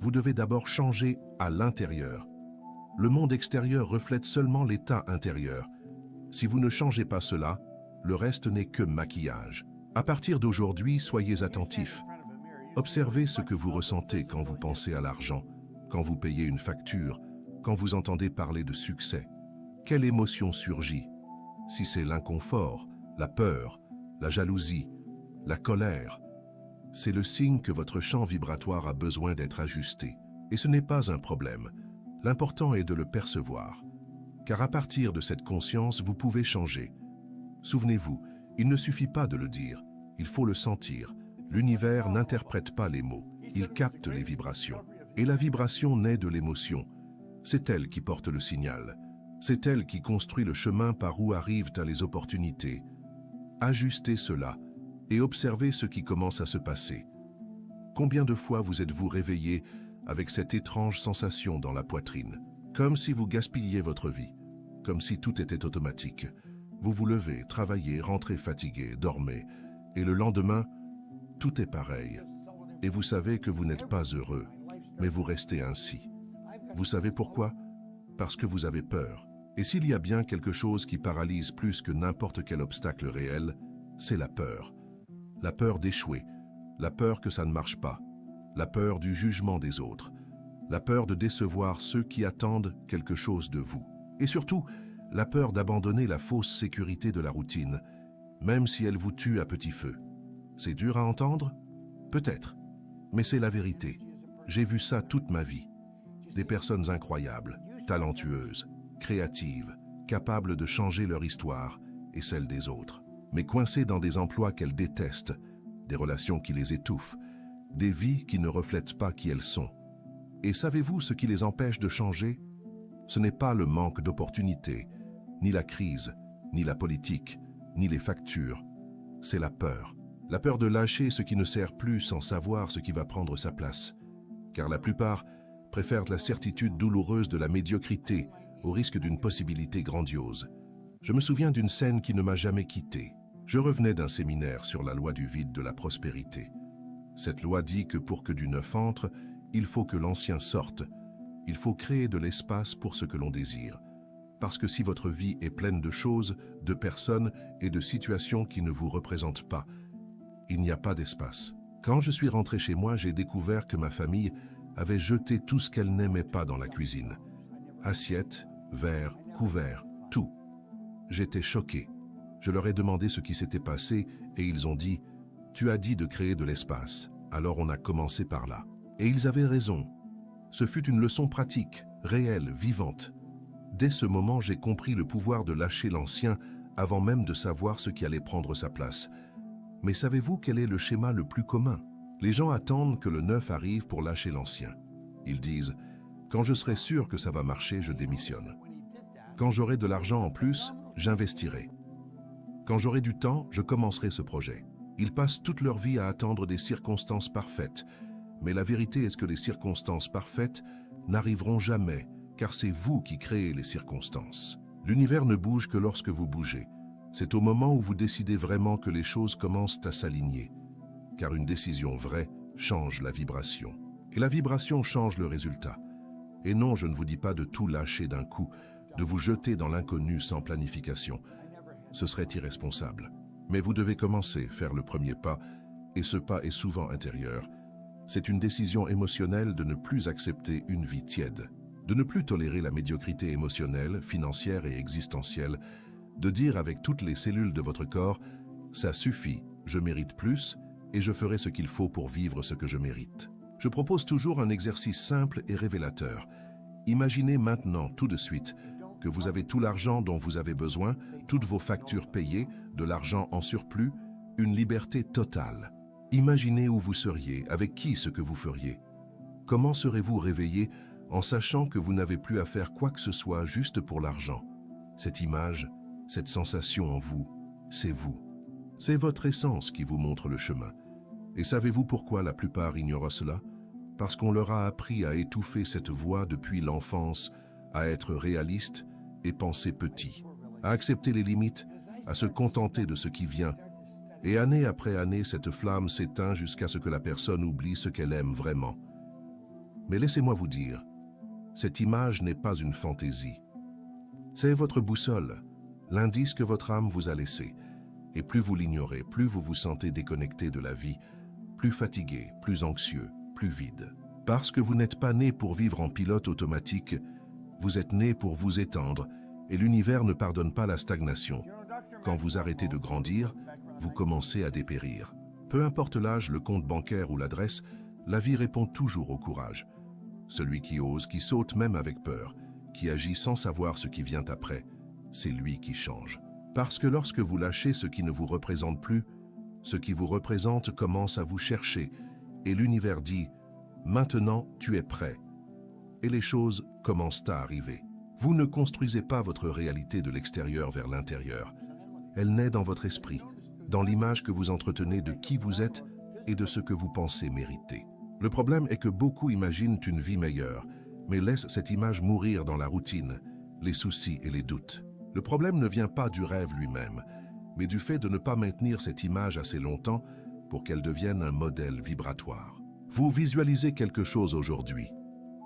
Vous devez d'abord changer à l'intérieur. Le monde extérieur reflète seulement l'état intérieur. Si vous ne changez pas cela, le reste n'est que maquillage. À partir d'aujourd'hui, soyez attentifs. Observez ce que vous ressentez quand vous pensez à l'argent, quand vous payez une facture, quand vous entendez parler de succès. Quelle émotion surgit? Si c'est l'inconfort, la peur, la jalousie, la colère, c'est le signe que votre champ vibratoire a besoin d'être ajusté. Et ce n'est pas un problème. L'important est de le percevoir. Car à partir de cette conscience, vous pouvez changer. Souvenez-vous, il ne suffit pas de le dire, il faut le sentir. L'univers n'interprète pas les mots, il capte les vibrations. Et la vibration naît de l'émotion. C'est elle qui porte le signal. C'est elle qui construit le chemin par où arrivent les opportunités. Ajustez cela et observez ce qui commence à se passer. Combien de fois vous êtes-vous réveillé avec cette étrange sensation dans la poitrine, comme si vous gaspilliez votre vie, comme si tout était automatique. Vous vous levez, travaillez, rentrez fatigué, dormez, et le lendemain, tout est pareil. Et vous savez que vous n'êtes pas heureux, mais vous restez ainsi. Vous savez pourquoi? Parce que vous avez peur. Et s'il y a bien quelque chose qui paralyse plus que n'importe quel obstacle réel, c'est la peur. La peur d'échouer, la peur que ça ne marche pas, la peur du jugement des autres, la peur de décevoir ceux qui attendent quelque chose de vous. Et surtout, la peur d'abandonner la fausse sécurité de la routine, même si elle vous tue à petit feu. C'est dur à entendre? Peut-être. Mais c'est la vérité. J'ai vu ça toute ma vie. Des personnes incroyables, talentueuses, créatives, capables de changer leur histoire et celle des autres, mais coincées dans des emplois qu'elles détestent, des relations qui les étouffent, des vies qui ne reflètent pas qui elles sont. Et savez-vous ce qui les empêche de changer? Ce n'est pas le manque d'opportunités, ni la crise, ni la politique, ni les factures. C'est la peur. La peur de lâcher ce qui ne sert plus sans savoir ce qui va prendre sa place. Car la plupart préfèrent la certitude douloureuse de la médiocrité au risque d'une possibilité grandiose. Je me souviens d'une scène qui ne m'a jamais quitté. Je revenais d'un séminaire sur la loi du vide de la prospérité. Cette loi dit que pour que du neuf entre, il faut que l'ancien sorte. Il faut créer de l'espace pour ce que l'on désire. Parce que si votre vie est pleine de choses, de personnes et de situations qui ne vous représentent pas, il n'y a pas d'espace. Quand je suis rentré chez moi, j'ai découvert que ma famille avait jeté tout ce qu'elle n'aimait pas dans la cuisine. Assiettes, verres, couverts, tout. J'étais choqué. Je leur ai demandé ce qui s'était passé et ils ont dit « Tu as dit de créer de l'espace, alors on a commencé par là. » Et ils avaient raison. Ce fut une leçon pratique, réelle, vivante. Dès ce moment, j'ai compris le pouvoir de lâcher l'ancien avant même de savoir ce qui allait prendre sa place. Mais savez-vous quel est le schéma le plus commun? Les gens attendent que le neuf arrive pour lâcher l'ancien. Ils disent « Quand je serai sûr que ça va marcher, je démissionne. Quand j'aurai de l'argent en plus, j'investirai. Quand j'aurai du temps, je commencerai ce projet. » Ils passent toute leur vie à attendre des circonstances parfaites. Mais la vérité est que les circonstances parfaites n'arriveront jamais, car c'est vous qui créez les circonstances. L'univers ne bouge que lorsque vous bougez. C'est au moment où vous décidez vraiment que les choses commencent à s'aligner. Car une décision vraie change la vibration. Et la vibration change le résultat. Et non, je ne vous dis pas de tout lâcher d'un coup, de vous jeter dans l'inconnu sans planification. Ce serait irresponsable. Mais vous devez commencer, faire le premier pas, et ce pas est souvent intérieur. C'est une décision émotionnelle de ne plus accepter une vie tiède, de ne plus tolérer la médiocrité émotionnelle, financière et existentielle, de dire avec toutes les cellules de votre corps « ça suffit, je mérite plus et je ferai ce qu'il faut pour vivre ce que je mérite ». Je propose toujours un exercice simple et révélateur. Imaginez maintenant, tout de suite, que vous avez tout l'argent dont vous avez besoin, toutes vos factures payées, de l'argent en surplus, une liberté totale. Imaginez où vous seriez, avec qui ce que vous feriez. Comment serez-vous réveillé en sachant que vous n'avez plus à faire quoi que ce soit juste pour l'argent? Cette image, cette sensation en vous, c'est vous. C'est votre essence qui vous montre le chemin. Et savez-vous pourquoi la plupart ignorent cela? Parce qu'on leur a appris à étouffer cette voix depuis l'enfance, à être réaliste et penser petit, à accepter les limites, à se contenter de ce qui vient. Et année après année, cette flamme s'éteint jusqu'à ce que la personne oublie ce qu'elle aime vraiment. Mais laissez-moi vous dire, cette image n'est pas une fantaisie. C'est votre boussole, l'indice que votre âme vous a laissé. Et plus vous l'ignorez, plus vous vous sentez déconnecté de la vie, plus fatigué, plus anxieux, plus vide. Parce que vous n'êtes pas né pour vivre en pilote automatique, vous êtes né pour vous étendre, et l'univers ne pardonne pas la stagnation. Quand vous arrêtez de grandir, vous commencez à dépérir. Peu importe l'âge, le compte bancaire ou l'adresse, la vie répond toujours au courage. Celui qui ose, qui saute même avec peur, qui agit sans savoir ce qui vient après, c'est lui qui change. Parce que lorsque vous lâchez ce qui ne vous représente plus, ce qui vous représente commence à vous chercher, et l'univers dit « Maintenant, tu es prêt ». Et les choses commencent à arriver. Vous ne construisez pas votre réalité de l'extérieur vers l'intérieur. Elle naît dans votre esprit, dans l'image que vous entretenez de qui vous êtes et de ce que vous pensez mériter. Le problème est que beaucoup imaginent une vie meilleure, mais laissent cette image mourir dans la routine, les soucis et les doutes. Le problème ne vient pas du rêve lui-même, mais du fait de ne pas maintenir cette image assez longtemps pour qu'elle devienne un modèle vibratoire. Vous visualisez quelque chose aujourd'hui.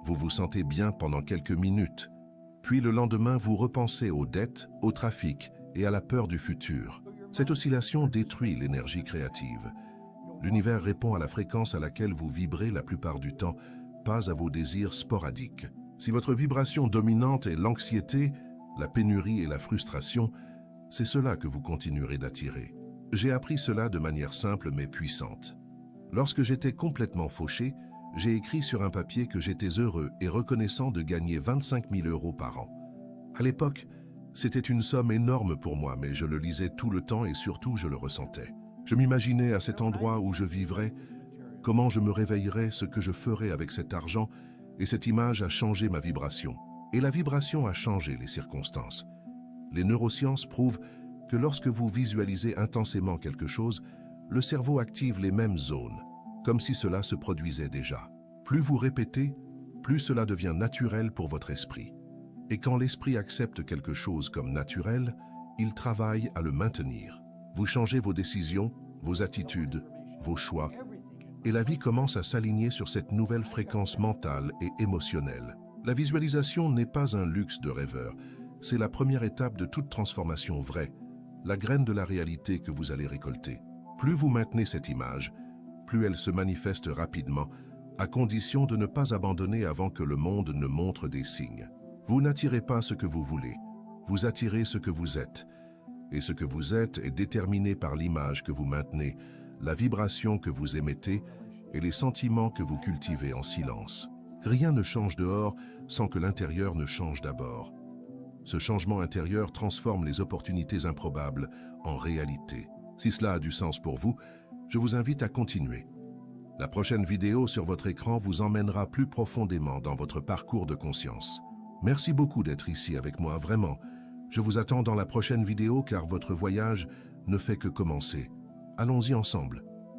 Vous vous sentez bien pendant quelques minutes. Puis le lendemain, vous repensez aux dettes, au trafic et à la peur du futur. Cette oscillation détruit l'énergie créative. L'univers répond à la fréquence à laquelle vous vibrez la plupart du temps, pas à vos désirs sporadiques. Si votre vibration dominante est l'anxiété, la pénurie et la frustration, c'est cela que vous continuerez d'attirer. J'ai appris cela de manière simple mais puissante. Lorsque j'étais complètement fauché, j'ai écrit sur un papier que j'étais heureux et reconnaissant de gagner 25 000 € par an. À l'époque, c'était une somme énorme pour moi, mais je le lisais tout le temps et surtout je le ressentais. Je m'imaginais à cet endroit où je vivrais, comment je me réveillerais, ce que je ferais avec cet argent, et cette image a changé ma vibration. Et la vibration a changé les circonstances. Les neurosciences prouvent que lorsque vous visualisez intensément quelque chose, le cerveau active les mêmes zones, comme si cela se produisait déjà. Plus vous répétez, plus cela devient naturel pour votre esprit. Et quand l'esprit accepte quelque chose comme naturel, il travaille à le maintenir. Vous changez vos décisions, vos attitudes, vos choix, et la vie commence à s'aligner sur cette nouvelle fréquence mentale et émotionnelle. La visualisation n'est pas un luxe de rêveur, c'est la première étape de toute transformation vraie, la graine de la réalité que vous allez récolter. Plus vous maintenez cette image, plus elle se manifeste rapidement, à condition de ne pas abandonner avant que le monde ne montre des signes. Vous n'attirez pas ce que vous voulez, vous attirez ce que vous êtes. Et ce que vous êtes est déterminé par l'image que vous maintenez, la vibration que vous émettez et les sentiments que vous cultivez en silence. Rien ne change dehors sans que l'intérieur ne change d'abord. Ce changement intérieur transforme les opportunités improbables en réalité. Si cela a du sens pour vous, je vous invite à continuer. La prochaine vidéo sur votre écran vous emmènera plus profondément dans votre parcours de conscience. Merci beaucoup d'être ici avec moi, vraiment. Je vous attends dans la prochaine vidéo car votre voyage ne fait que commencer. Allons-y ensemble.